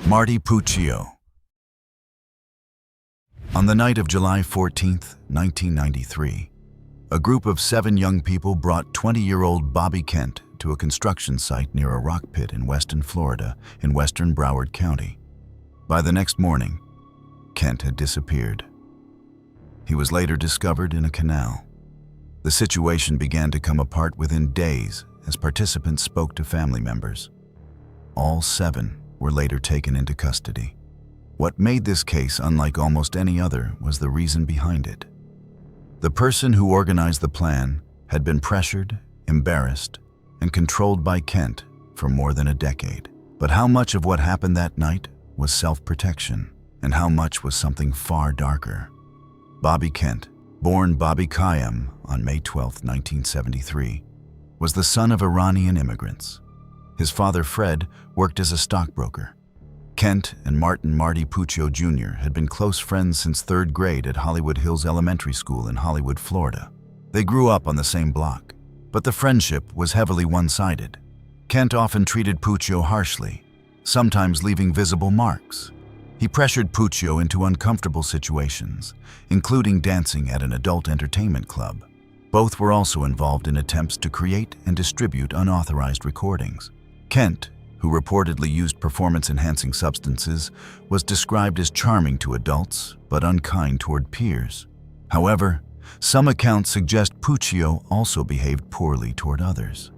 Marty Puccio. On the night of July 14, 1993, a group of 7 young people brought 20-year-old Bobby Kent to a construction site near a rock pit in western Florida in western Broward County. By the next morning, Kent had disappeared. He was later discovered in a canal. The situation began to come apart within days as participants spoke to family members. All 7 were later taken into custody. What made this case unlike almost any other was the reason behind it. The person who organized the plan had been pressured, embarrassed, and controlled by Kent for more than a decade. But how much of what happened that night was self-protection, and how much was something far darker? Bobby Kent, born Bobby Khayyam on May 12, 1973, was the son of Iranian immigrants. His father, Fred, worked as a stockbroker. Kent and Marty Puccio Jr. had been close friends since 3rd grade at Hollywood Hills Elementary School in Hollywood, Florida. They grew up on the same block, but the friendship was heavily one-sided. Kent often treated Puccio harshly, sometimes leaving visible marks. He pressured Puccio into uncomfortable situations, including dancing at an adult entertainment club. Both were also involved in attempts to create and distribute unauthorized recordings. Kent, who reportedly used performance-enhancing substances, was described as charming to adults but unkind toward peers. However, some accounts suggest Puccio also behaved poorly toward others,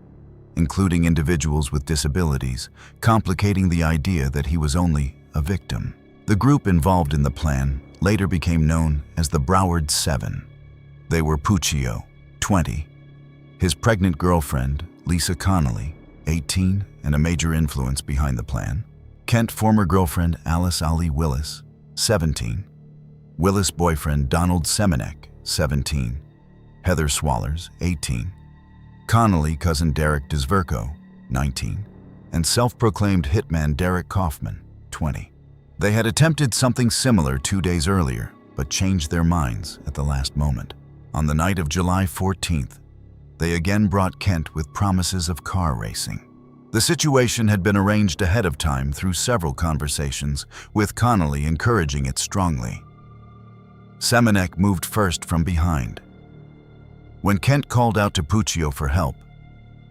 including individuals with disabilities, complicating the idea that he was only a victim. The group involved in the plan later became known as the Broward 7. They were Puccio, 20, his pregnant girlfriend, Lisa Connolly, 18, and a major influence behind the plan; Kent former girlfriend Alice Ali Willis, 17, Willis boyfriend Donald Semenek, 17, Heather Swallers, 18, Connolly cousin Derek Desverko, 19, and self-proclaimed hitman Derek Kaufman, 20. They had attempted something similar 2 days earlier, but changed their minds at the last moment. On the night of July 14th, they again brought Kent with promises of car racing. The situation had been arranged ahead of time through several conversations, with Connolly encouraging it strongly. Semenek moved first from behind. When Kent called out to Puccio for help,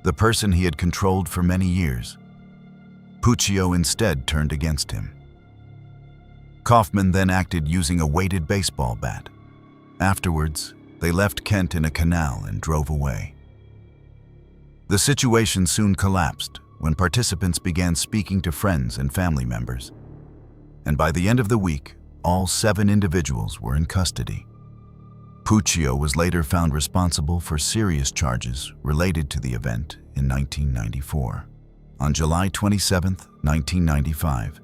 the person he had controlled for many years, Puccio instead turned against him. Kaufman then acted using a weighted baseball bat. Afterwards, they left Kent in a canal and drove away. The situation soon collapsed when participants began speaking to friends and family members. And by the end of the week, all 7 individuals were in custody. Puccio was later found responsible for serious charges related to the event in 1994. On July 27, 1995,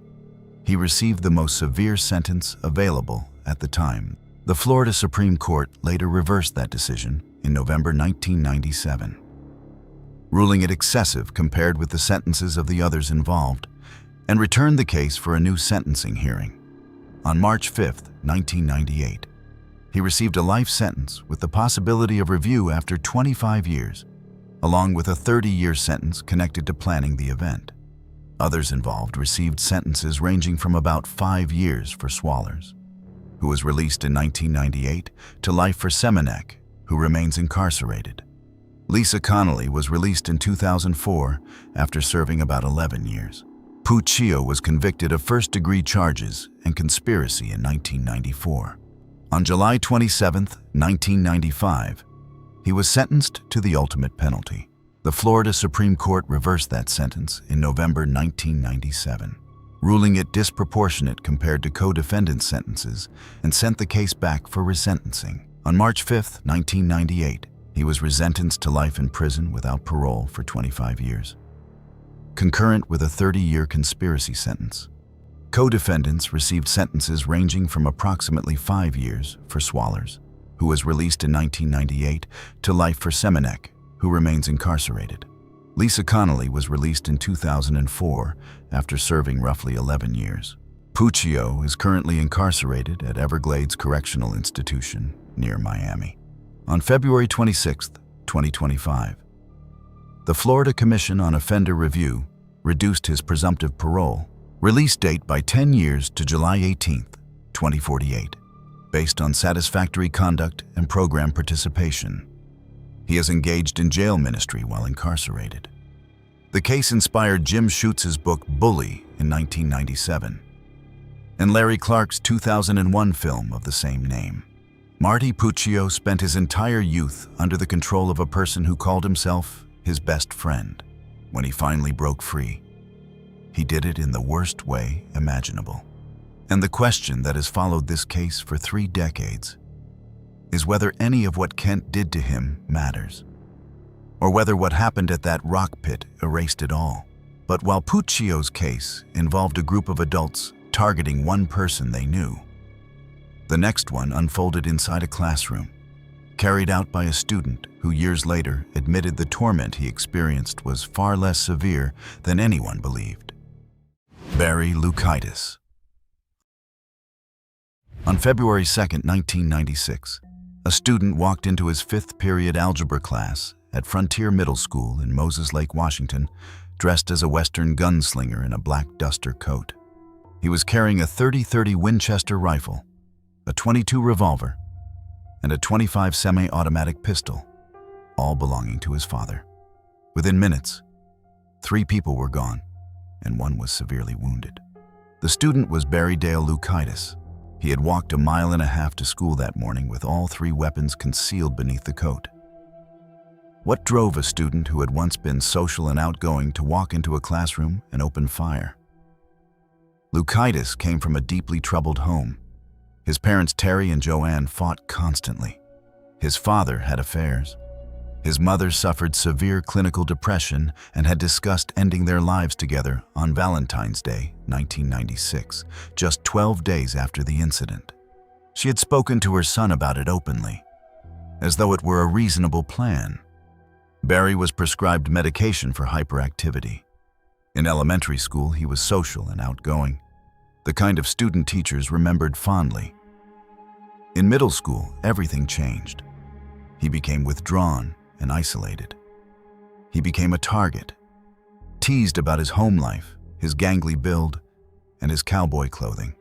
he received the most severe sentence available at the time. The Florida Supreme Court later reversed that decision in November 1997, ruling it excessive compared with the sentences of the others involved, and returned the case for a new sentencing hearing. On March 5, 1998, he received a life sentence with the possibility of review after 25 years, along with a 30-year sentence connected to planning the event. Others involved received sentences ranging from about 5 years for Swallers, who was released in 1998, to life for Semenek, who remains incarcerated. Lisa Connolly was released in 2004 after serving about 11 years. Puccio was convicted of first-degree charges and conspiracy in 1994. On July 27, 1995, he was sentenced to the ultimate penalty. The Florida Supreme Court reversed that sentence in November 1997, ruling it disproportionate compared to co-defendant sentences, and sent the case back for resentencing. On March 5, 1998, he was resentenced to life in prison without parole for 25 years, concurrent with a 30-year conspiracy sentence. Co-defendants received sentences ranging from approximately 5 years for Swallers, who was released in 1998, to life for Semenek, who remains incarcerated. Lisa Connolly was released in 2004 after serving roughly 11 years. Puccio is currently incarcerated at Everglades Correctional Institution near Miami. On February 26, 2025, the Florida Commission on Offender Review reduced his presumptive parole, Release date by 10 years to July 18, 2048, based on satisfactory conduct and program participation. He has engaged in jail ministry while incarcerated. The case inspired Jim Schutz's book Bullied in 1997, and Larry Clark's 2001 film of the same name. Marty Puccio spent his entire youth under the control of a person who called himself his best friend. When he finally broke free, he did it in the worst way imaginable. And the question that has followed this case for 3 decades is whether any of what Kent did to him matters, or whether what happened at that rock pit erased it all. But while Puccio's case involved a group of adults targeting one person they knew, the next one unfolded inside a classroom, carried out by a student who years later admitted the torment he experienced was far less severe than anyone believed. Barry Loukaitis. On February 2, 1996, a student walked into his 5th period algebra class at Frontier Middle School in Moses Lake, Washington, dressed as a Western gunslinger in a black duster coat. He was carrying a .30-30 Winchester rifle, a .22 revolver, and a .25 semi-automatic pistol, all belonging to his father. Within minutes, 3 people were gone, and 1 was severely wounded. The student was Barry Dale Loukaitis. He had walked a mile and a half to school that morning with all 3 weapons concealed beneath the coat. What drove a student who had once been social and outgoing to walk into a classroom and open fire? Loukaitis came from a deeply troubled home. His parents Terry and Joanne fought constantly. His father had affairs. His mother suffered severe clinical depression and had discussed ending their lives together on Valentine's Day, 1996, just 12 days after the incident. She had spoken to her son about it openly, as though it were a reasonable plan. Barry was prescribed medication for hyperactivity. In elementary school, he was social and outgoing, the kind of student teachers remembered fondly. In middle school, everything changed. He became withdrawn and isolated. He became a target, teased about his home life, his gangly build, and his cowboy clothing.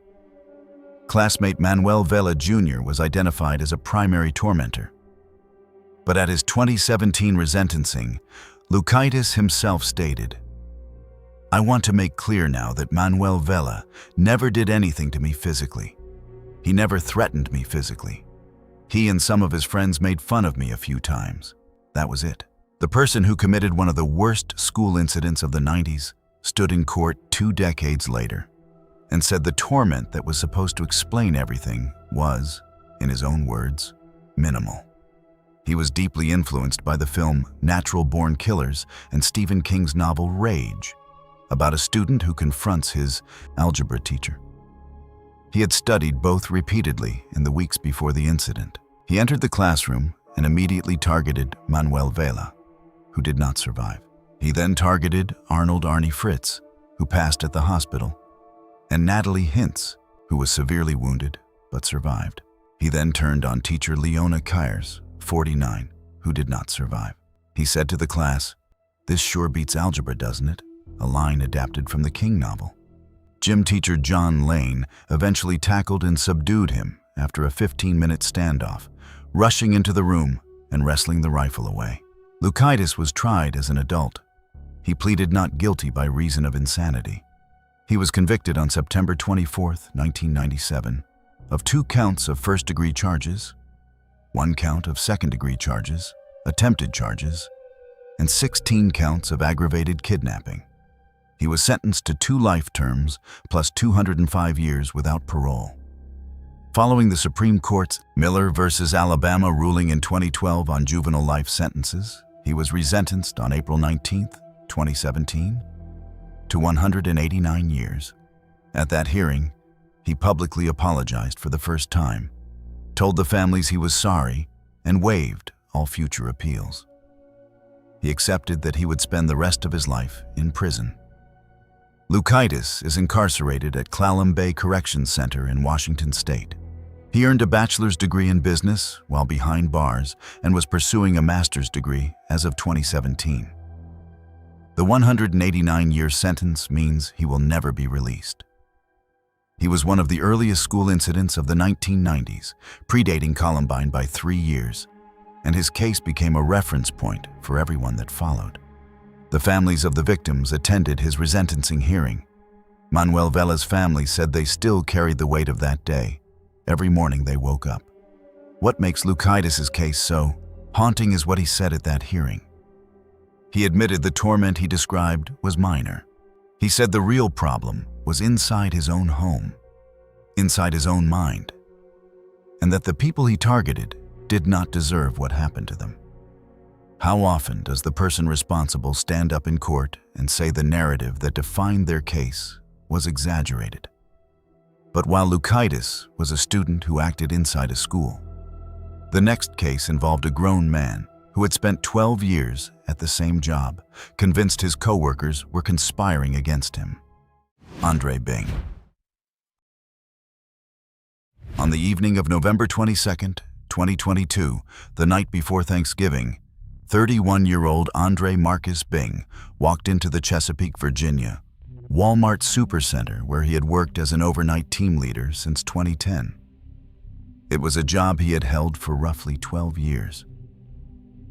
Classmate Manuel Vela Jr. was identified as a primary tormentor. But at his 2017 resentencing, Loukaitis himself stated, "I want to make clear now that Manuel Vela never did anything to me physically. He never threatened me physically. He and some of his friends made fun of me a few times. That was it." The person who committed one of the worst school incidents of the 90s stood in court 2 decades later and said the torment that was supposed to explain everything was, in his own words, minimal. He was deeply influenced by the film Natural Born Killers and Stephen King's novel Rage, about a student who confronts his algebra teacher. He had studied both repeatedly in the weeks before the incident. He entered the classroom and immediately targeted Manuel Vela, who did not survive. He then targeted Arnold Arnie Fritz, who passed at the hospital, and Natalie Hintz, who was severely wounded but survived. He then turned on teacher Leona Kyers, 49, who did not survive. He said to the class, "This sure beats algebra, doesn't it?" a line adapted from the King novel. Gym teacher John Lane eventually tackled and subdued him after a 15-minute standoff, rushing into the room and wresting the rifle away. Loukaitis was tried as an adult. He pleaded not guilty by reason of insanity. He was convicted on September 24, 1997, of 2 counts of first-degree charges, 1 count of second-degree charges, attempted charges, and 16 counts of aggravated kidnapping. He was sentenced to 2 life terms plus 205 years without parole. Following the Supreme Court's Miller v. Alabama ruling in 2012 on juvenile life sentences, he was resentenced on April 19, 2017, to 189 years. At that hearing, he publicly apologized for the first time, told the families he was sorry, and waived all future appeals. He accepted that he would spend the rest of his life in prison. Loukaitis is incarcerated at Clallam Bay Corrections Center in Washington State. He earned a bachelor's degree in business while behind bars and was pursuing a master's degree as of 2017. The 189-year sentence means he will never be released. He was one of the earliest school incidents of the 1990s, predating Columbine by 3 years, and his case became a reference point for everyone that followed. The families of the victims attended his resentencing hearing. Manuel Vela's family said they still carried the weight of that day. Every morning they woke up. What makes Loukides' case so haunting is what he said at that hearing. He admitted the torment he described was minor. He said the real problem was inside his own home, inside his own mind, and that the people he targeted did not deserve what happened to them. How often does the person responsible stand up in court and say the narrative that defined their case was exaggerated? But while Loukides was a student who acted inside a school, the next case involved a grown man who had spent 12 years at the same job, convinced his co-workers were conspiring against him. Andre Bing. On the evening of November 22, 2022, the night before Thanksgiving, 31-year-old Andre Marcus Bing walked into the Chesapeake, Virginia, Walmart Supercenter, where he had worked as an overnight team leader since 2010. It was a job he had held for roughly 12 years.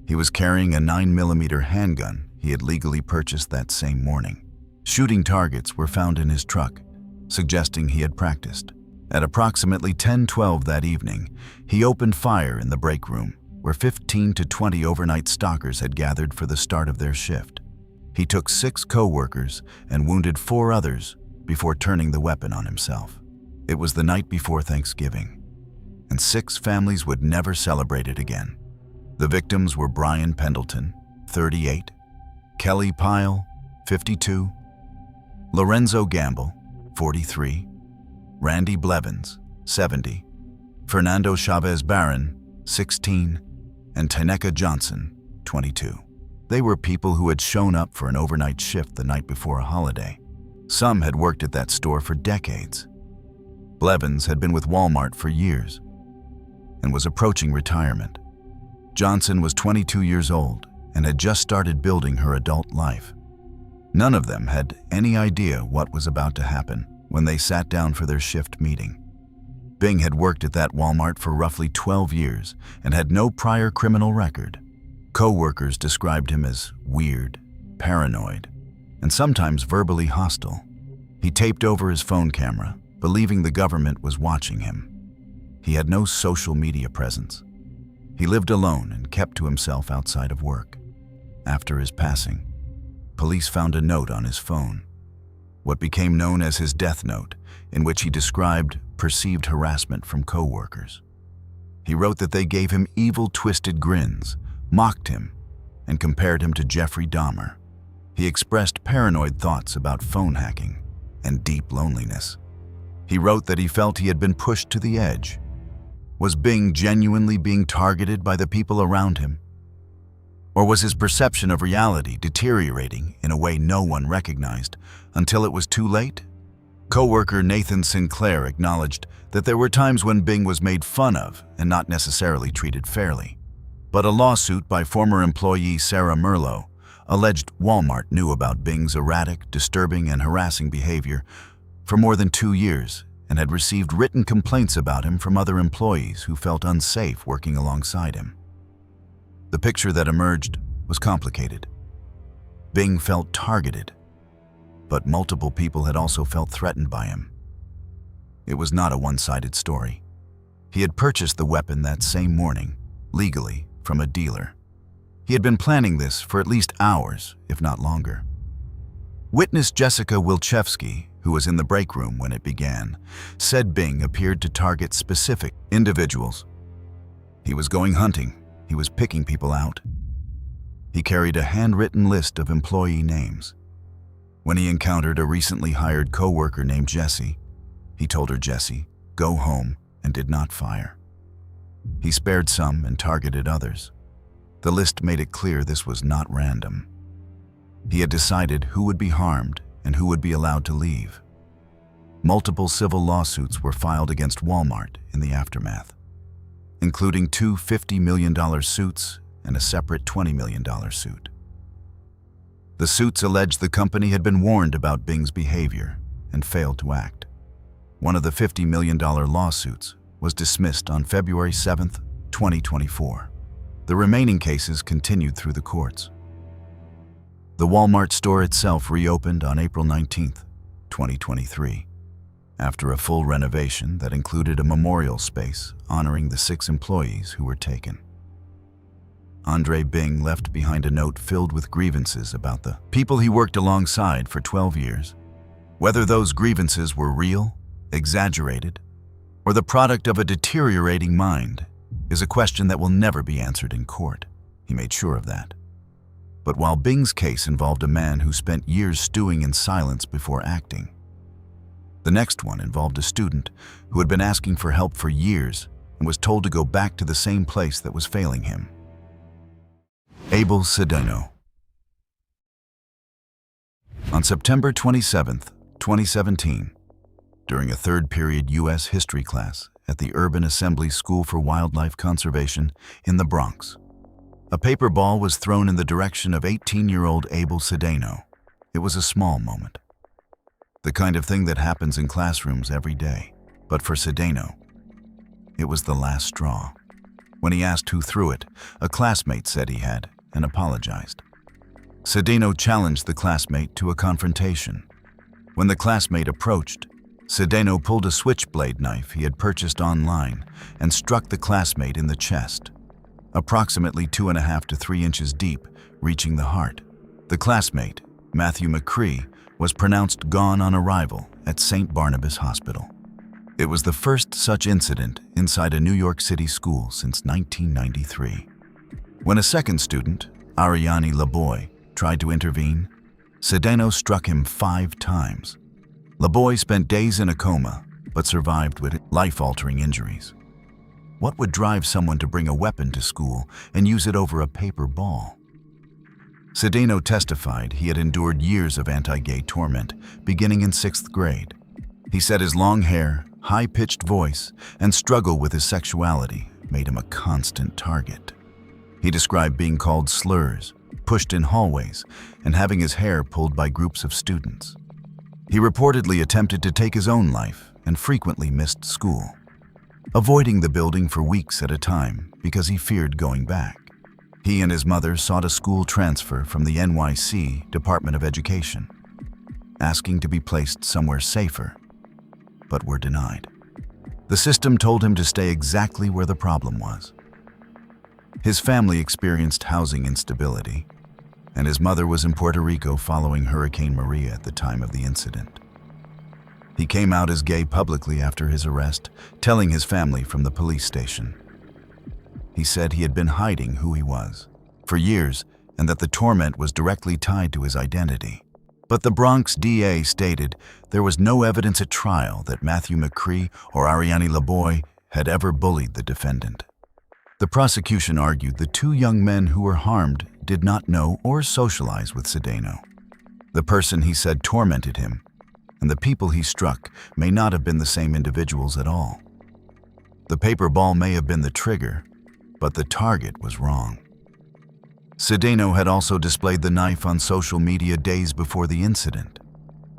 He was carrying a 9mm handgun he had legally purchased that same morning. Shooting targets were found in his truck, suggesting he had practiced. At approximately 10:12 that evening, he opened fire in the break room, where 15 to 20 overnight stalkers had gathered for the start of their shift. He took 6 co-workers and wounded 4 others before turning the weapon on himself. It was the night before Thanksgiving, and 6 families would never celebrate it again. The victims were Brian Pendleton, 38, Kelly Pyle, 52, Lorenzo Gamble, 43, Randy Blevins, 70, Fernando Chavez Barron, 16, and Taneka Johnson, 22. They were people who had shown up for an overnight shift the night before a holiday. Some had worked at that store for decades. Blevins had been with Walmart for years and was approaching retirement. Johnson was 22 years old and had just started building her adult life. None of them had any idea what was about to happen when they sat down for their shift meeting. Bing had worked at that Walmart for roughly 12 years and had no prior criminal record. Co-workers described him as weird, paranoid, and sometimes verbally hostile. He taped over his phone camera, believing the government was watching him. He had no social media presence. He lived alone and kept to himself outside of work. After his passing, police found a note on his phone, what became known as his death note, in which he described perceived harassment from co-workers. He wrote that they gave him evil, twisted grins, mocked him, and compared him to Jeffrey Dahmer. He expressed paranoid thoughts about phone hacking and deep loneliness. He wrote that he felt he had been pushed to the edge. Was Bing genuinely being targeted by the people around him? Or was his perception of reality deteriorating in a way no one recognized until it was too late? Co-worker Nathan Sinclair acknowledged that there were times when Bing was made fun of and not necessarily treated fairly. But a lawsuit by former employee Sarah Merlo alleged Walmart knew about Bing's erratic, disturbing, and harassing behavior for more than 2 years and had received written complaints about him from other employees who felt unsafe working alongside him. The picture that emerged was complicated. Bing felt targeted, but multiple people had also felt threatened by him. It was not a one-sided story. He had purchased the weapon that same morning, legally, from a dealer. He had been planning this for at least hours, if not longer. Witness Jessica Wilczewski, who was in the break room when it began, said Bing appeared to target specific individuals. He was going hunting. He was picking people out. He carried a handwritten list of employee names. When he encountered a recently hired co-worker named Jessie, he told her, "Jessie, go home," and did not fire. He spared some and targeted others. The list made it clear this was not random. He had decided who would be harmed and who would be allowed to leave. Multiple civil lawsuits were filed against Walmart in the aftermath, including 2 $50 million suits and a separate $20 million suit. The suits alleged the company had been warned about Bing's behavior and failed to act. One of the $50 million lawsuits was dismissed on February 7, 2024. The remaining cases continued through the courts. The Walmart store itself reopened on April 19, 2023, after a full renovation that included a memorial space honoring the 6 employees who were taken. Andre Bing left behind a note filled with grievances about the people he worked alongside for 12 years. Whether those grievances were real, exaggerated, or the product of a deteriorating mind is a question that will never be answered in court. He made sure of that. But while Bing's case involved a man who spent years stewing in silence before acting, the next one involved a student who had been asking for help for years and was told to go back to the same place that was failing him. Abel Cedeno. On September 27, 2017, during a third-period U.S. history class at the Urban Assembly School for Wildlife Conservation in the Bronx, a paper ball was thrown in the direction of 18-year-old Abel Cedeno. It was a small moment, the kind of thing that happens in classrooms every day. But for Cedeno, it was the last straw. When he asked who threw it, a classmate said he had and apologized. Cedeno challenged the classmate to a confrontation. When the classmate approached, Cedeno pulled a switchblade knife he had purchased online and struck the classmate in the chest, approximately 2.5 to 3 inches deep, reaching the heart. The classmate, Matthew McCree, was pronounced gone on arrival at St. Barnabas Hospital. It was the first such incident inside a New York City school since 1993. When a second student, Ariane LeBoy, tried to intervene, Cedeno struck him 5 times. LeBoy spent days in a coma, but survived with life-altering injuries. What would drive someone to bring a weapon to school and use it over a paper ball? Cedeno testified he had endured years of anti-gay torment, beginning in 6th grade. He said his long hair, high-pitched voice, and struggle with his sexuality made him a constant target. He described being called slurs, pushed in hallways, and having his hair pulled by groups of students. He reportedly attempted to take his own life and frequently missed school, avoiding the building for weeks at a time because he feared going back. He and his mother sought a school transfer from the NYC Department of Education, asking to be placed somewhere safer, but were denied. The system told him to stay exactly where the problem was. His family experienced housing instability, and his mother was in Puerto Rico following Hurricane Maria at the time of the incident. He came out as gay publicly after his arrest, telling his family from the police station. He said he had been hiding who he was for years and that the torment was directly tied to his identity. But the Bronx DA stated there was no evidence at trial that Matthew McCree or Ariane LeBoy had ever bullied the defendant. The prosecution argued the 2 young men who were harmed did not know or socialize with Cedeno. The person he said tormented him and the people he struck may not have been the same individuals at all. The paper ball may have been the trigger, but the target was wrong. Cedeno had also displayed the knife on social media days before the incident,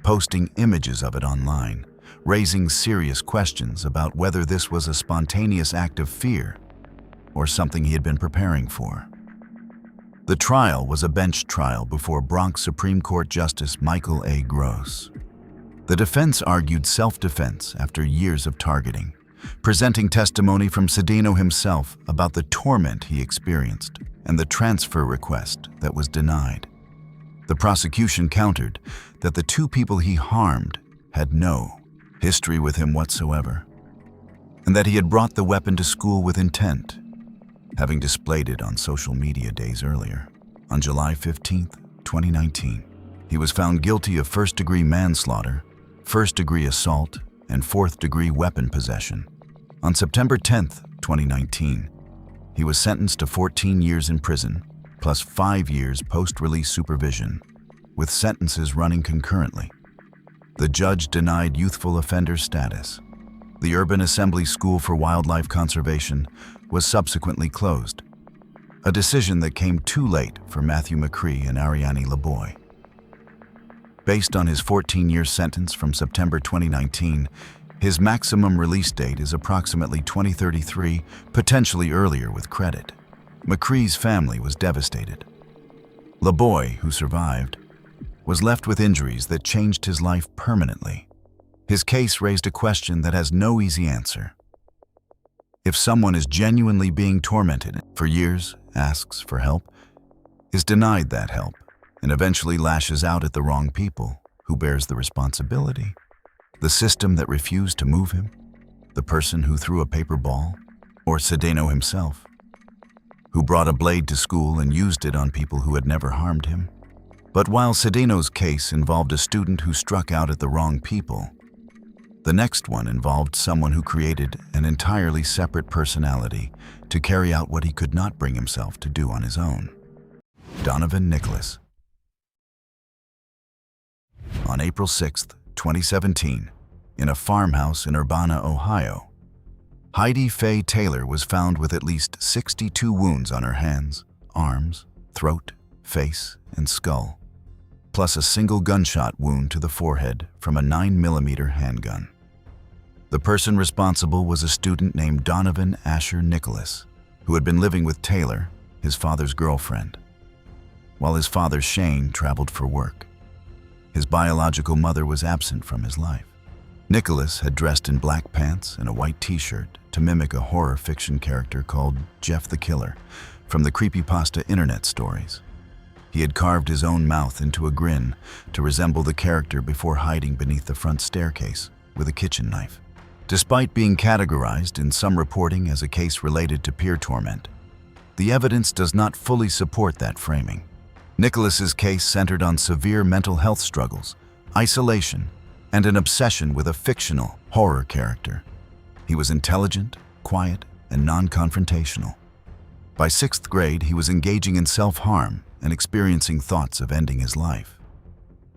posting images of it online, raising serious questions about whether this was a spontaneous act of fear or something he had been preparing for. The trial was a bench trial before Bronx Supreme Court Justice Michael A. Gross. The defense argued self-defense after years of targeting, presenting testimony from Cedeno himself about the torment he experienced and the transfer request that was denied. The prosecution countered that the 2 people he harmed had no history with him whatsoever, and that he had brought the weapon to school with intent, having displayed it on social media days earlier. On July 15, 2019, he was found guilty of first-degree manslaughter, first-degree assault, and fourth-degree weapon possession. On September 10, 2019, he was sentenced to 14 years in prison, plus 5 years post-release supervision, with sentences running concurrently. The judge denied youthful offender status. The Urban Assembly School for Wildlife Conservation was subsequently closed, a decision that came too late for Matthew McCree and Ariane LeBoy. Based on his 14-year sentence from September 2019, his maximum release date is approximately 2033, potentially earlier with credit. McCree's family was devastated. LeBoy, who survived, was left with injuries that changed his life permanently. His case raised a question that has no easy answer. If someone is genuinely being tormented for years, asks for help, is denied that help, and eventually lashes out at the wrong people, who bears the responsibility? The system that refused to move him? The person who threw a paper ball? Or Cedeno himself, who brought a blade to school and used it on people who had never harmed him? But while Cedeno's case involved a student who struck out at the wrong people, the next one involved someone who created an entirely separate personality to carry out what he could not bring himself to do on his own. Donovan Nicholas. On April 6, 2017, in a farmhouse in Urbana, Ohio, Heidi Faye Taylor was found with at least 62 wounds on her hands, arms, throat, face, and skull, plus a single gunshot wound to the forehead from a 9mm handgun. The person responsible was a student named Donovan Asher Nicholas, who had been living with Taylor, his father's girlfriend, while his father Shane traveled for work. His biological mother was absent from his life. Nicholas had dressed in black pants and a white t-shirt to mimic a horror fiction character called Jeff the Killer from the creepypasta internet stories. He had carved his own mouth into a grin to resemble the character before hiding beneath the front staircase with a kitchen knife. Despite being categorized in some reporting as a case related to peer torment, the evidence does not fully support that framing. Nicholas's case centered on severe mental health struggles, isolation, and an obsession with a fictional horror character. He was intelligent, quiet, and non-confrontational. By 6th grade, he was engaging in self-harm and experiencing thoughts of ending his life.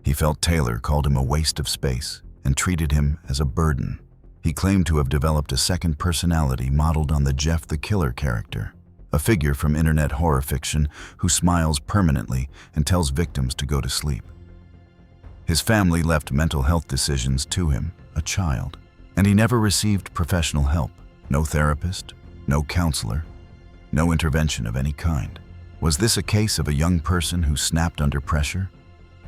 He felt Taylor called him a waste of space and treated him as a burden. He claimed to have developed a second personality modeled on the Jeff the Killer character, a figure from internet horror fiction who smiles permanently and tells victims to go to sleep. His family left mental health decisions to him, a child, and he never received professional help. No therapist, no counselor, no intervention of any kind. Was this a case of a young person who snapped under pressure?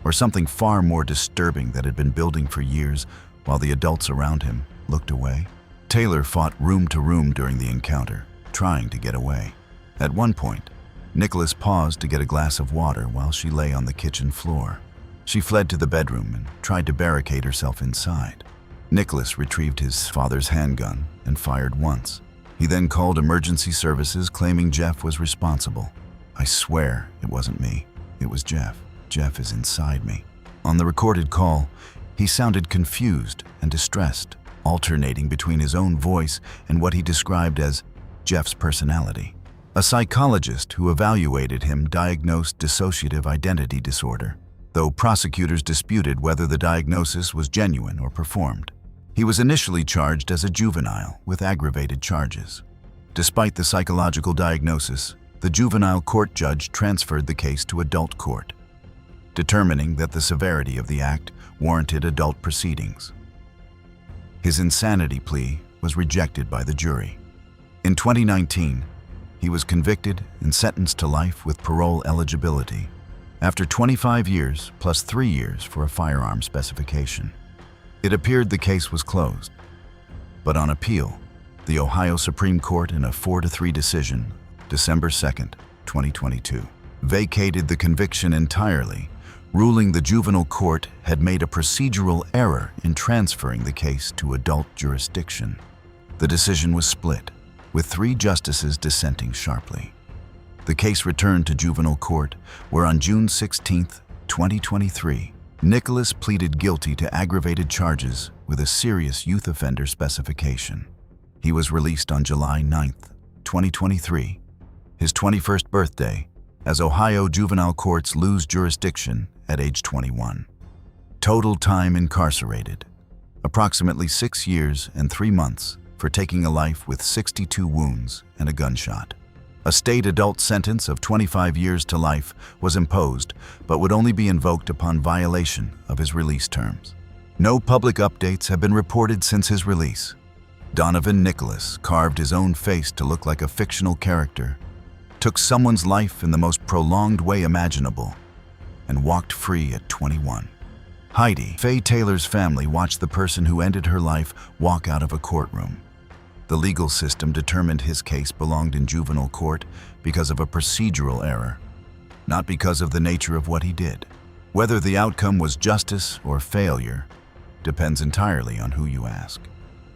Or something far more disturbing that had been building for years while the adults around him looked away? Taylor fought room to room during the encounter, trying to get away. At one point, Nicholas paused to get a glass of water while she lay on the kitchen floor. She fled to the bedroom and tried to barricade herself inside. Nicholas retrieved his father's handgun and fired once. He then called emergency services, claiming Jeff was responsible. "I swear it wasn't me. It was Jeff. Jeff is inside me." On the recorded call, he sounded confused and distressed, alternating between his own voice and what he described as Jeff's personality. A psychologist who evaluated him diagnosed dissociative identity disorder, though prosecutors disputed whether the diagnosis was genuine or performed. He was initially charged as a juvenile with aggravated charges. Despite the psychological diagnosis, the juvenile court judge transferred the case to adult court, determining that the severity of the act warranted adult proceedings. His insanity plea was rejected by the jury. In 2019, he was convicted and sentenced to life with parole eligibility, after 25 years plus 3 years for a firearm specification. It appeared the case was closed. But on appeal, the Ohio Supreme Court, in a 4-3 decision, December 2, 2022, vacated the conviction entirely, ruling the juvenile court had made a procedural error in transferring the case to adult jurisdiction. The decision was split, with 3 justices dissenting sharply. The case returned to juvenile court, where on June 16, 2023, Nicholas pleaded guilty to aggravated charges with a serious youth offender specification. He was released on July 9, 2023, his 21st birthday, as Ohio juvenile courts lose jurisdiction at age 21. Total time incarcerated, approximately 6 years and 3 months for taking a life with 62 wounds and a gunshot. A state adult sentence of 25 years to life was imposed, but would only be invoked upon violation of his release terms. No public updates have been reported since his release. Donovan Nicholas carved his own face to look like a fictional character, took someone's life in the most prolonged way imaginable, and walked free at 21. Heidi, Faye Taylor's family watched the person who ended her life walk out of a courtroom. The legal system determined his case belonged in juvenile court because of a procedural error, not because of the nature of what he did. Whether the outcome was justice or failure depends entirely on who you ask.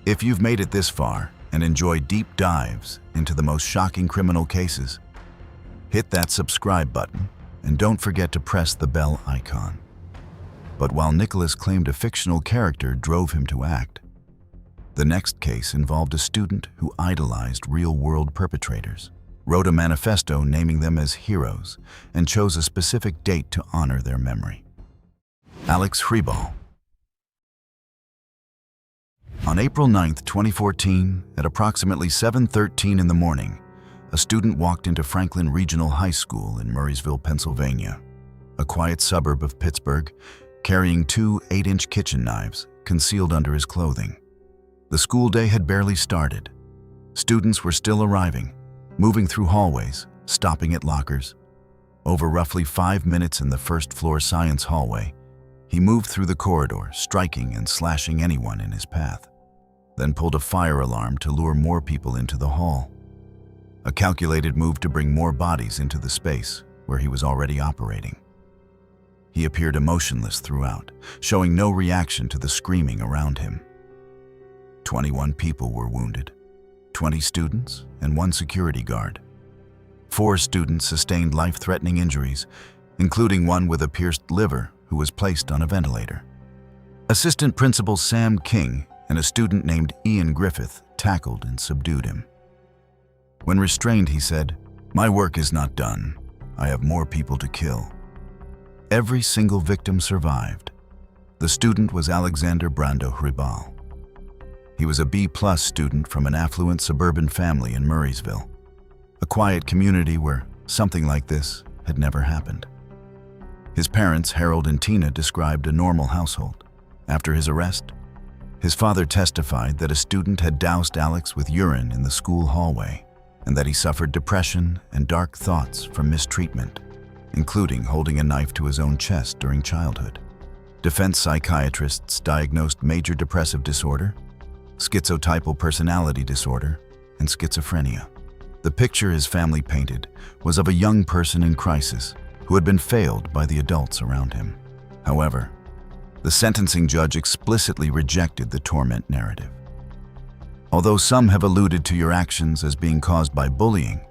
If you've made it this far and enjoy deep dives into the most shocking criminal cases, hit that subscribe button and don't forget to press the bell icon. But while Nicholas claimed a fictional character drove him to act, the next case involved a student who idolized real-world perpetrators, wrote a manifesto naming them as heroes, and chose a specific date to honor their memory. Alex Hrebal. On April 9, 2014, at approximately 7:13 in the morning, a student walked into Franklin Regional High School in Murraysville, Pennsylvania, a quiet suburb of Pittsburgh, carrying two 8-inch kitchen knives concealed under his clothing. The school day had barely started. Students were still arriving, moving through hallways, stopping at lockers. Over roughly 5 minutes in the first-floor science hallway, he moved through the corridor, striking and slashing anyone in his path, then pulled a fire alarm to lure more people into the hall. A calculated move to bring more bodies into the space where he was already operating. He appeared emotionless throughout, showing no reaction to the screaming around him. 21 people were wounded, 20 students and 1 security guard. 4 students sustained life-threatening injuries, including one with a pierced liver who was placed on a ventilator. Assistant Principal Sam King and a student named Ian Griffith tackled and subdued him. When restrained, he said, "My work is not done. I have more people to kill." Every single victim survived. The student was Alexander Brando Hrebal. He was a B+ student from an affluent suburban family in Murraysville, a quiet community where something like this had never happened. His parents, Harold and Tina, described a normal household. After his arrest, his father testified that a student had doused Alex with urine in the school hallway, and that he suffered depression and dark thoughts from mistreatment, including holding a knife to his own chest during childhood. Defense psychiatrists diagnosed major depressive disorder, schizotypal personality disorder, and schizophrenia. The picture his family painted was of a young person in crisis who had been failed by the adults around him. However, the sentencing judge explicitly rejected the torment narrative. Although some have alluded to your actions as being caused by bullying,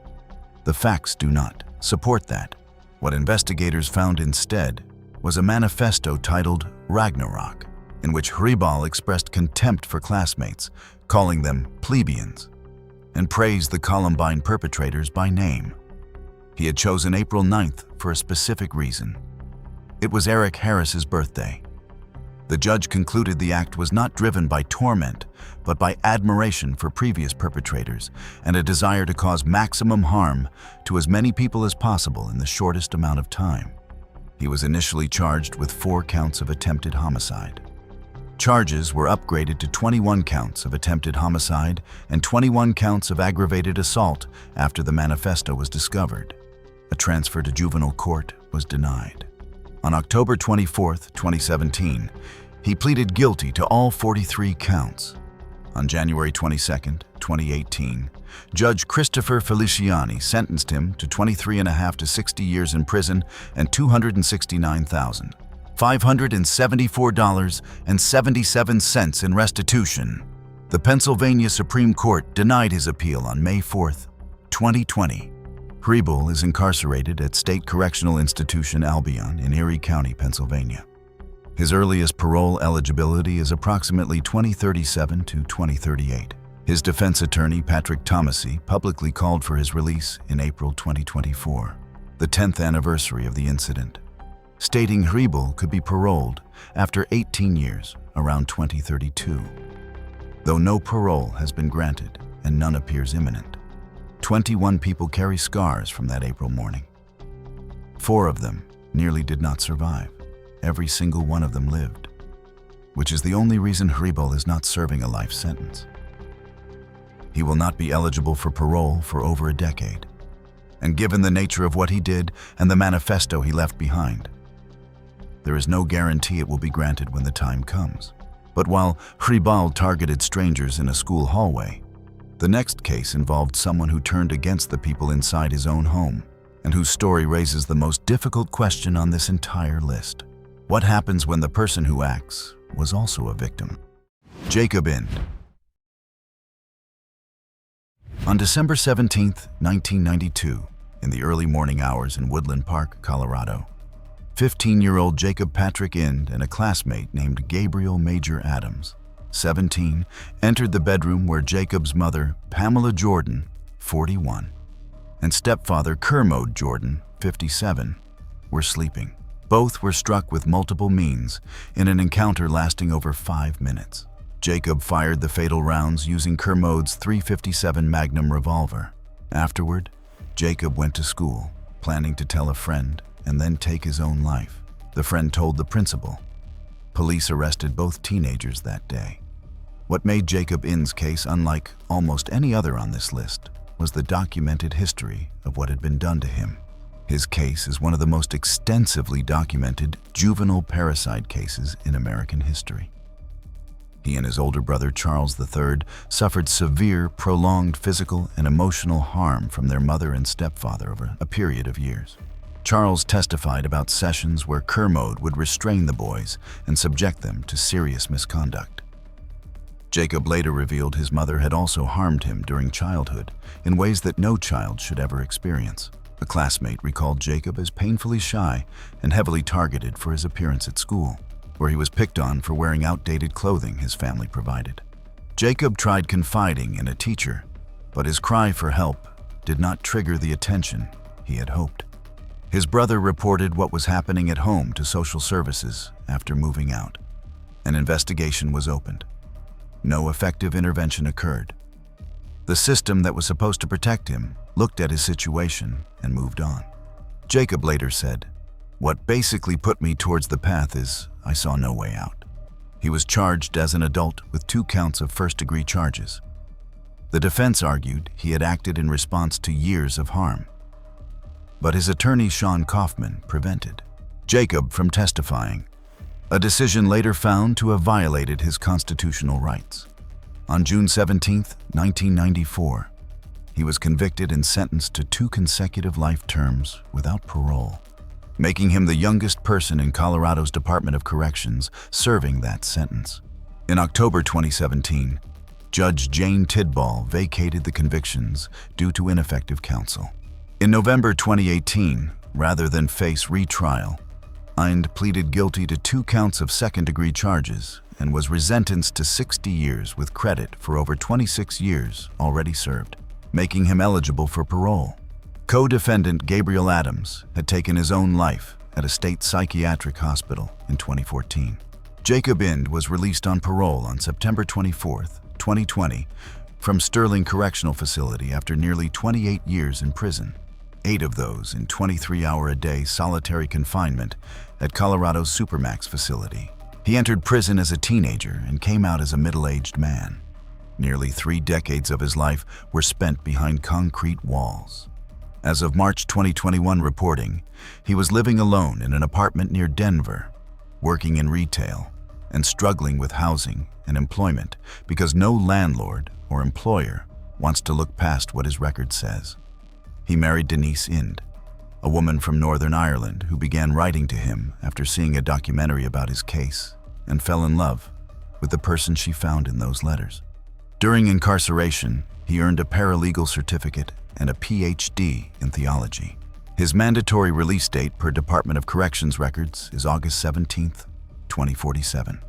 the facts do not support that. What investigators found instead was a manifesto titled Ragnarok, in which Hrebal expressed contempt for classmates, calling them plebeians, and praised the Columbine perpetrators by name. He had chosen April 9th for a specific reason. It was Eric Harris's birthday. The judge concluded the act was not driven by torment, but by admiration for previous perpetrators and a desire to cause maximum harm to as many people as possible in the shortest amount of time. He was initially charged with 4 counts of attempted homicide. Charges were upgraded to 21 counts of attempted homicide and 21 counts of aggravated assault after the manifesto was discovered. A transfer to juvenile court was denied. On October 24, 2017, he pleaded guilty to all 43 counts. On January 22, 2018, Judge Christopher Feliciani sentenced him to 23.5 to 60 years in prison and $269,574.77 in restitution. The Pennsylvania Supreme Court denied his appeal on May 4, 2020. Hrebal is incarcerated at State Correctional Institution Albion in Erie County, Pennsylvania. His earliest parole eligibility is approximately 2037 to 2038. His defense attorney, Patrick Thomasy, publicly called for his release in April 2024, the 10th anniversary of the incident, stating Hrebal could be paroled after 18 years, around 2032. Though no parole has been granted and none appears imminent, 21 people carry scars from that April morning. 4 of them nearly did not survive. Every single one of them lived, which is the only reason Hribal is not serving a life sentence. He will not be eligible for parole for over a decade. And given the nature of what he did and the manifesto he left behind, there is no guarantee it will be granted when the time comes. But while Hribal targeted strangers in a school hallway, the next case involved someone who turned against the people inside his own home, and whose story raises the most difficult question on this entire list. What happens when the person who acts was also a victim? Jacob Ind. On December 17, 1992, in the early morning hours in Woodland Park, Colorado, 15-year-old Jacob Patrick Ind and a classmate named Gabriel Major Adams, 17, entered the bedroom where Jacob's mother, Pamela Jordan, 41, and stepfather Kermode Jordan, 57, were sleeping. Both were struck with multiple means in an encounter lasting over 5 minutes. Jacob fired the fatal rounds using Kermode's .357 Magnum revolver. Afterward, Jacob went to school, planning to tell a friend and then take his own life. The friend told the principal. Police arrested both teenagers that day. What made Jacob Ind's case unlike almost any other on this list was the documented history of what had been done to him. His case is one of the most extensively documented juvenile parricide cases in American history. He and his older brother, Charles III, suffered severe, prolonged physical and emotional harm from their mother and stepfather over a period of years. Charles testified about sessions where Kermode would restrain the boys and subject them to serious misconduct. Jacob later revealed his mother had also harmed him during childhood in ways that no child should ever experience. A classmate recalled Jacob as painfully shy and heavily targeted for his appearance at school, where he was picked on for wearing outdated clothing his family provided. Jacob tried confiding in a teacher, but his cry for help did not trigger the attention he had hoped. His brother reported what was happening at home to social services after moving out. An investigation was opened. No effective intervention occurred. The system that was supposed to protect him looked at his situation and moved on. Jacob later said, "What basically put me towards the path is I saw no way out." He was charged as an adult with 2 counts of first-degree charges. The defense argued he had acted in response to years of harm, but his attorney Sean Kaufman prevented Jacob from testifying, a decision later found to have violated his constitutional rights. On June 17, 1994, he was convicted and sentenced to 2 consecutive life terms without parole, making him the youngest person in Colorado's Department of Corrections serving that sentence. In October 2017, Judge Jane Tidball vacated the convictions due to ineffective counsel. In November 2018, rather than face retrial, Ind pleaded guilty to 2 counts of second-degree charges and was resentenced to 60 years with credit for over 26 years already served, making him eligible for parole. Co-defendant Gabriel Adams had taken his own life at a state psychiatric hospital in 2014. Jacob Ind was released on parole on September 24, 2020, from Sterling Correctional Facility after nearly 28 years in prison, 8 of those in 23-hour-a-day solitary confinement at Colorado's Supermax facility. He entered prison as a teenager and came out as a middle-aged man. Nearly 3 decades of his life were spent behind concrete walls. As of March 2021 reporting, he was living alone in an apartment near Denver, working in retail, and struggling with housing and employment because no landlord or employer wants to look past what his record says. He married Denise Ind, a woman from Northern Ireland who began writing to him after seeing a documentary about his case and fell in love with the person she found in those letters. During incarceration, he earned a paralegal certificate and a PhD in theology. His mandatory release date per Department of Corrections records is August 17, 2047.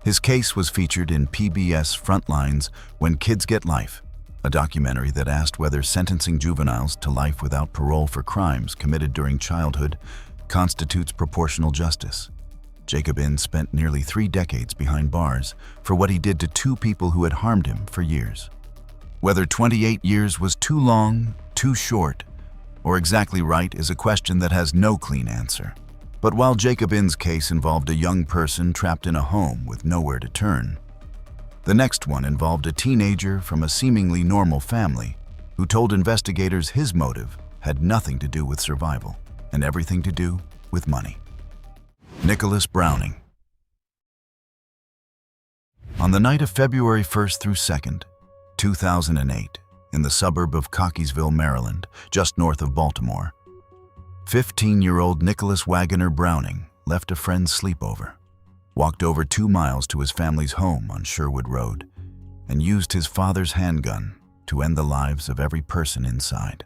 His case was featured in PBS Frontline's When Kids Get Life, a documentary that asked whether sentencing juveniles to life without parole for crimes committed during childhood constitutes proportional justice. Jacob Ind spent nearly 3 decades behind bars for what he did to 2 people who had harmed him for years. Whether 28 years was too long, too short, or exactly right is a question that has no clean answer. But while Jacob Inn's case involved a young person trapped in a home with nowhere to turn, the next one involved a teenager from a seemingly normal family who told investigators his motive had nothing to do with survival and everything to do with money. Nicholas Browning. On the night of February 1st through 2nd, 2008, in the suburb of Cockeysville, Maryland, just north of Baltimore, 15-year-old Nicholas Wagoner Browning left a friend's sleepover, walked over 2 miles to his family's home on Sherwood Road, and used his father's handgun to end the lives of every person inside.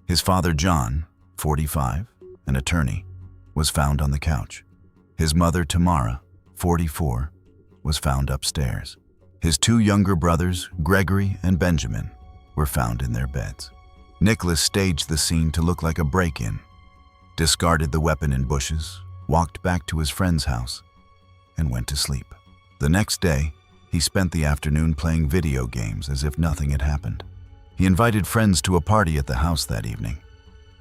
His father, John, 45, an attorney, was found on the couch. His mother, Tamara, 44, was found upstairs. His 2 younger brothers, Gregory and Benjamin, were found in their beds. Nicholas staged the scene to look like a break-in, discarded the weapon in bushes, walked back to his friend's house, and went to sleep. The next day, he spent the afternoon playing video games as if nothing had happened. He invited friends to a party at the house that evening.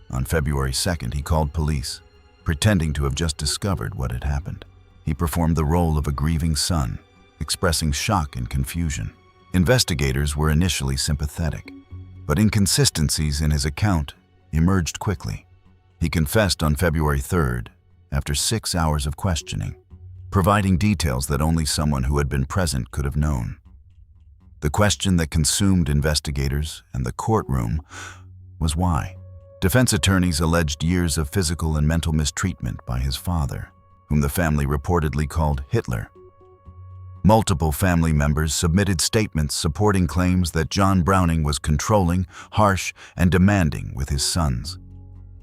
On February 2nd, he called police, pretending to have just discovered what had happened. He performed the role of a grieving son, expressing shock and confusion. Investigators were initially sympathetic, but inconsistencies in his account emerged quickly. He confessed on February 3rd, after 6 hours of questioning, providing details that only someone who had been present could have known. The question that consumed investigators and the courtroom was why. Defense attorneys alleged years of physical and mental mistreatment by his father, whom the family reportedly called Hitler. Multiple family members submitted statements supporting claims that John Browning was controlling, harsh, and demanding with his sons,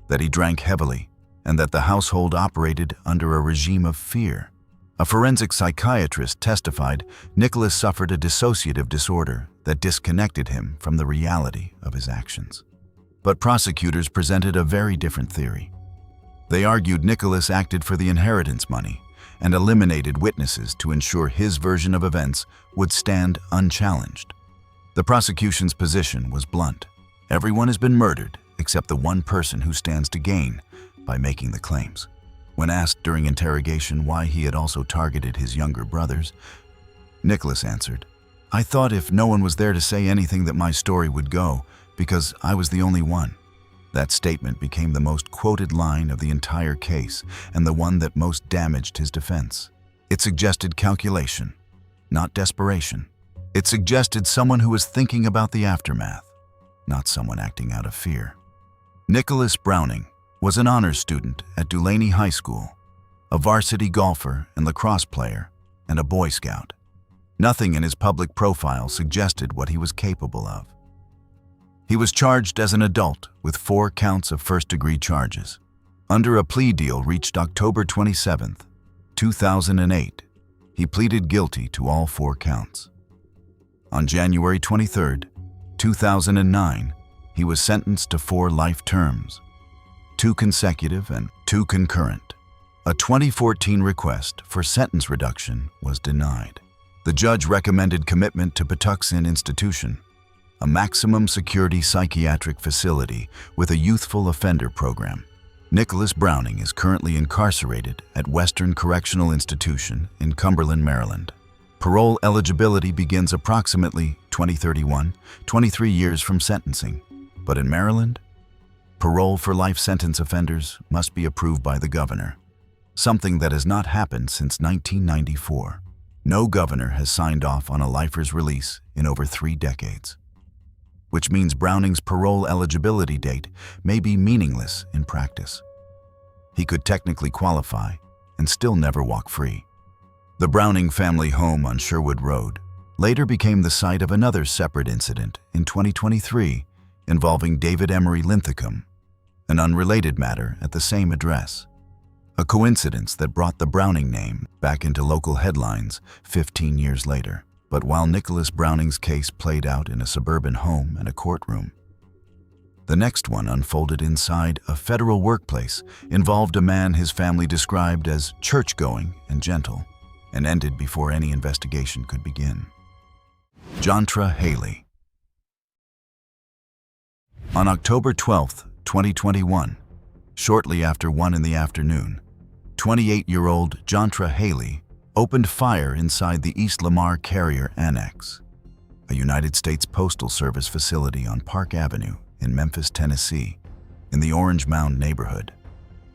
that he drank heavily, and that the household operated under a regime of fear. A forensic psychiatrist testified Nicholas suffered a dissociative disorder that disconnected him from the reality of his actions. But prosecutors presented a very different theory. They argued Nicholas acted for the inheritance money and eliminated witnesses to ensure his version of events would stand unchallenged. The prosecution's position was blunt. Everyone has been murdered except the one person who stands to gain by making the claims. When asked during interrogation why he had also targeted his younger brothers, Nicholas answered, "I thought if no one was there to say anything that my story would go, because I was the only one." That statement became the most quoted line of the entire case and the one that most damaged his defense. It suggested calculation, not desperation. It suggested someone who was thinking about the aftermath, not someone acting out of fear. Nicholas Browning was an honors student at Dulaney High School, a varsity golfer and lacrosse player, and a Boy Scout. Nothing in his public profile suggested what he was capable of. He was charged as an adult with 4 counts of first-degree charges. Under a plea deal reached October 27, 2008, he pleaded guilty to all 4 counts. On January 23, 2009, he was sentenced to 4 life terms, 2 consecutive and 2 concurrent. A 2014 request for sentence reduction was denied. The judge recommended commitment to Patuxent Institution, a maximum security psychiatric facility with a youthful offender program. Nicholas Browning is currently incarcerated at Western Correctional Institution in Cumberland, Maryland. Parole eligibility begins approximately 2031, 23 years from sentencing. But in Maryland, parole for life sentence offenders must be approved by the governor, something that has not happened since 1994. No governor has signed off on a lifer's release in over 3 decades, which means Browning's parole eligibility date may be meaningless in practice. He could technically qualify and still never walk free. The Browning family home on Sherwood Road later became the site of another separate incident in 2023 involving David Emery Linthicum, an unrelated matter at the same address. A coincidence that brought the Browning name back into local headlines 15 years later. But while Nicholas Browning's case played out in a suburban home and a courtroom, the next one unfolded inside a federal workplace, involved a man his family described as church-going and gentle, and ended before any investigation could begin. Jontra Haley. On October 12, 2021, shortly after 1 in the afternoon, 28-year-old Jantra Haley opened fire inside the East Lamar Carrier Annex, a United States Postal Service facility on Park Avenue in Memphis, Tennessee, in the Orange Mound neighborhood.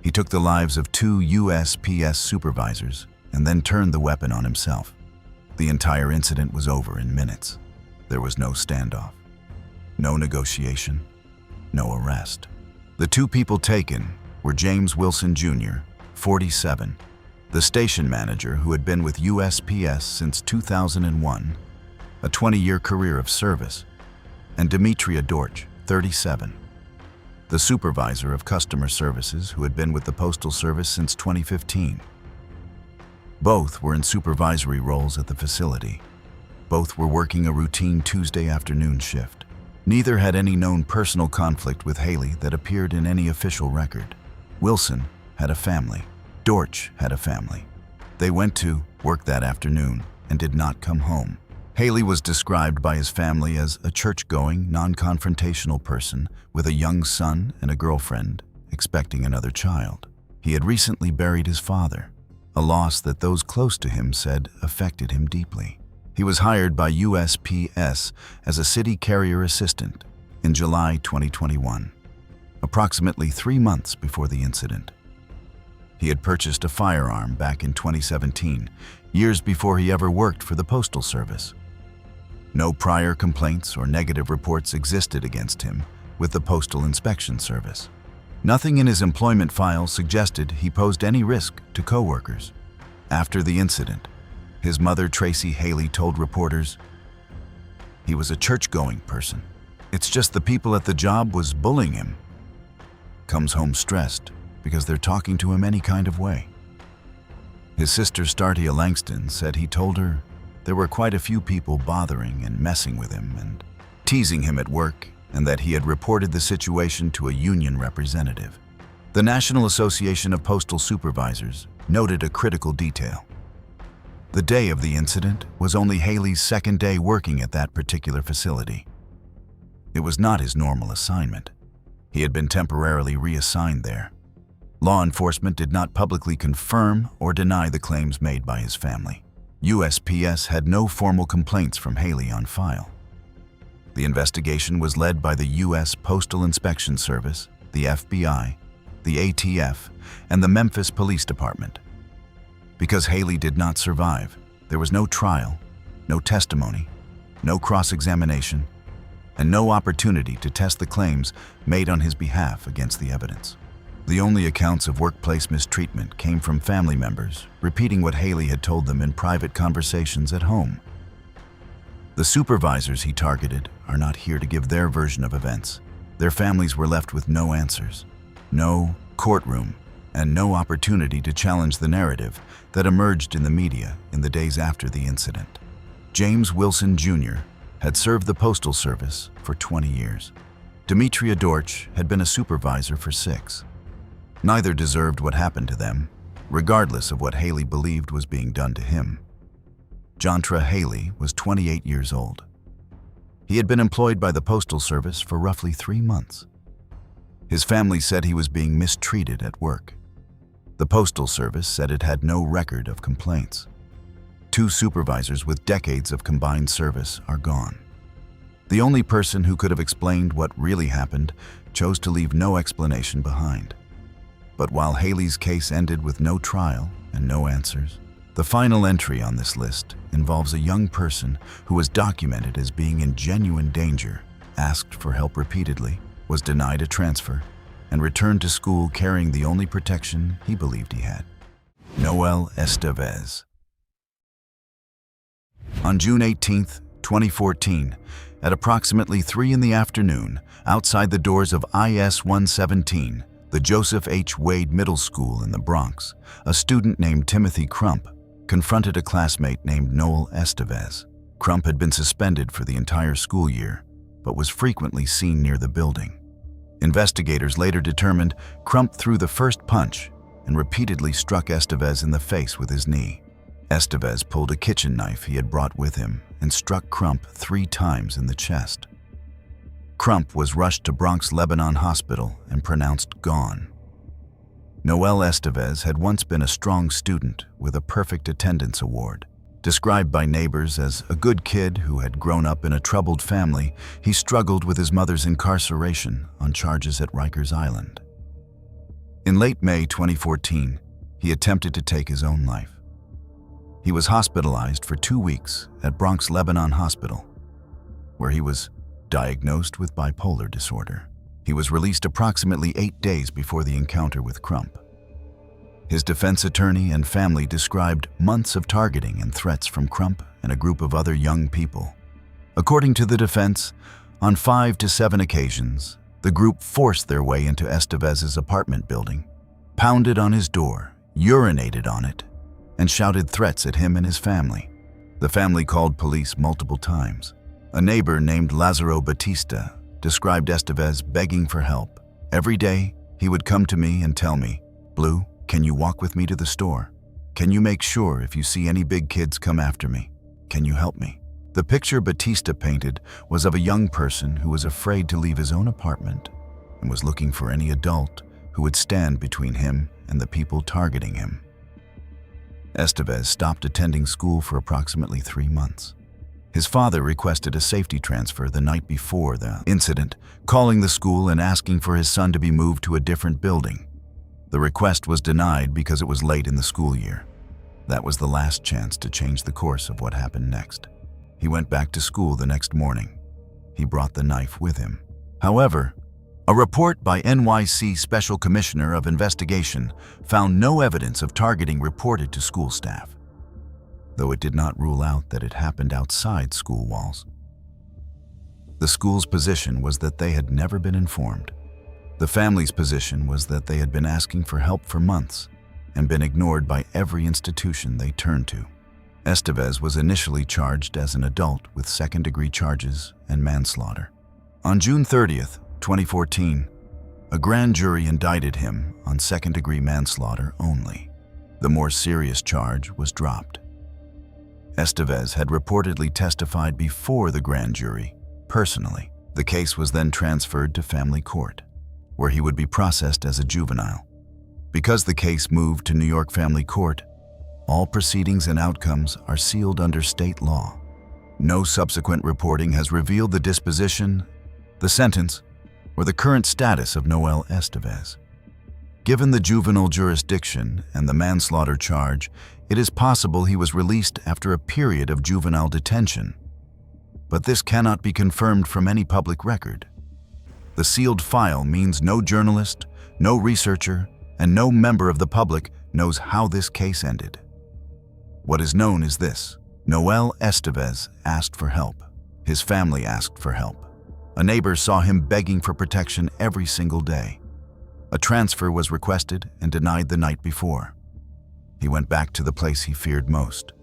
He took the lives of 2 USPS supervisors and then turned the weapon on himself. The entire incident was over in minutes. There was no standoff, no negotiation, no arrest. The 2 people taken were James Wilson Jr., 47, the station manager who had been with USPS since 2001, a 20-year career of service, and Demetria Dorch, 37, the supervisor of customer services who had been with the Postal Service since 2015. Both were in supervisory roles at the facility. Both were working a routine Tuesday afternoon shift. Neither had any known personal conflict with Haley that appeared in any official record. Wilson had a family. Dorch had a family. They went to work that afternoon and did not come home. Haley was described by his family as a church-going, non-confrontational person with a young son and a girlfriend, expecting another child. He had recently buried his father, a loss that those close to him said affected him deeply. He was hired by USPS as a city carrier assistant in July 2021, approximately 3 months before the incident. He had purchased a firearm back in 2017, years before he ever worked for the Postal Service. No prior complaints or negative reports existed against him with the Postal Inspection Service. Nothing in his employment file suggested he posed any risk to coworkers. After the incident, his mother, Tracy Haley, told reporters, "He was a church-going person. It's just the people at the job was bullying him. Comes home stressed because they're talking to him any kind of way." His sister, Startia Langston, said he told her there were quite a few people bothering and messing with him and teasing him at work, and that he had reported the situation to a union representative. The National Association of Postal Supervisors noted a critical detail. The day of the incident was only Haley's second day working at that particular facility. It was not his normal assignment. He had been temporarily reassigned there. Law enforcement did not publicly confirm or deny the claims made by his family. USPS had no formal complaints from Haley on file. The investigation was led by the U.S. Postal Inspection Service, the FBI, the ATF, and the Memphis Police Department. Because Haley did not survive, there was no trial, no testimony, no cross-examination, and no opportunity to test the claims made on his behalf against the evidence. The only accounts of workplace mistreatment came from family members, repeating what Haley had told them in private conversations at home. The supervisors he targeted are not here to give their version of events. Their families were left with no answers, no courtroom, and no opportunity to challenge the narrative that emerged in the media in the days after the incident. James Wilson Jr. had served the Postal Service for 20 years. Demetria Dorch had been a supervisor for 6. Neither deserved what happened to them, regardless of what Haley believed was being done to him. Jantra Haley was 28 years old. He had been employed by the Postal Service for roughly 3 months. His family said he was being mistreated at work. The Postal Service said it had no record of complaints. 2 supervisors with decades of combined service are gone. The only person who could have explained what really happened chose to leave no explanation behind. But while Haley's case ended with no trial and no answers, the final entry on this list involves a young person who was documented as being in genuine danger, asked for help repeatedly, was denied a transfer, and returned to school carrying the only protection he believed he had: Noel Estevez. On June 18, 2014, at approximately 3 in the afternoon, outside the doors of IS-117, the Joseph H. Wade Middle School in the Bronx, a student named Timothy Crump confronted a classmate named Noel Estevez. Crump had been suspended for the entire school year, but was frequently seen near the building. Investigators later determined Crump threw the first punch and repeatedly struck Estevez in the face with his knee. Estevez pulled a kitchen knife he had brought with him and struck Crump 3 times in the chest. Crump was rushed to Bronx Lebanon Hospital and pronounced gone. Noel Estevez had once been a strong student with a perfect attendance award. Described by neighbors as a good kid who had grown up in a troubled family, he struggled with his mother's incarceration on charges at Rikers Island. In late May 2014, he attempted to take his own life. He was hospitalized for 2 weeks at Bronx Lebanon Hospital, where he was diagnosed with bipolar disorder. He was released approximately 8 days before the encounter with Crump. His defense attorney and family described months of targeting and threats from Crump and a group of other young people. According to the defense, on 5 to 7 occasions, the group forced their way into Estevez's apartment building, pounded on his door, urinated on it, and shouted threats at him and his family. The family called police multiple times. A neighbor named Lazaro Batista described Estevez begging for help. Every day, he would come to me and tell me, "Blue, can you walk with me to the store? Can you make sure if you see any big kids come after me? Can you help me?" The picture Batista painted was of a young person who was afraid to leave his own apartment and was looking for any adult who would stand between him and the people targeting him. Estevez stopped attending school for approximately 3 months. His father requested a safety transfer the night before the incident, calling the school and asking for his son to be moved to a different building. The request was denied because it was late in the school year. That was the last chance to change the course of what happened next. He went back to school the next morning. He brought the knife with him. However, a report by NYC Special Commissioner of Investigation found no evidence of targeting reported to school staff, though it did not rule out that it happened outside school walls. The school's position was that they had never been informed. The family's position was that they had been asking for help for months and been ignored by every institution they turned to. Estevez was initially charged as an adult with second-degree charges and manslaughter. On June 30th, 2014, a grand jury indicted him on second-degree manslaughter only. The more serious charge was dropped. Estevez had reportedly testified before the grand jury, personally. The case was then transferred to family court, where he would be processed as a juvenile. Because the case moved to New York Family Court, all proceedings and outcomes are sealed under state law. No subsequent reporting has revealed the disposition, the sentence, or the current status of Noel Estevez. Given the juvenile jurisdiction and the manslaughter charge, it is possible he was released after a period of juvenile detention. But this cannot be confirmed from any public record. The sealed file means no journalist, no researcher, and no member of the public knows how this case ended. What is known is this: Noel Estevez asked for help. His family asked for help. A neighbor saw him begging for protection every single day. A transfer was requested and denied the night before. He went back to the place he feared most,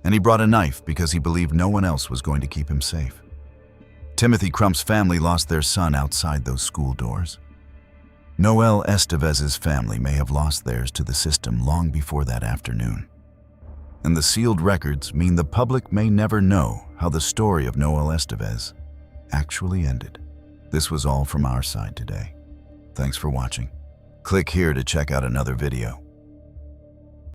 and he brought a knife because he believed no one else was going to keep him safe. Timothy Crump's family lost their son outside those school doors. Noel Estevez's family may have lost theirs to the system long before that afternoon. And the sealed records mean the public may never know how the story of Noel Estevez actually ended. This was all from our side today. Thanks for watching. Click here to check out another video.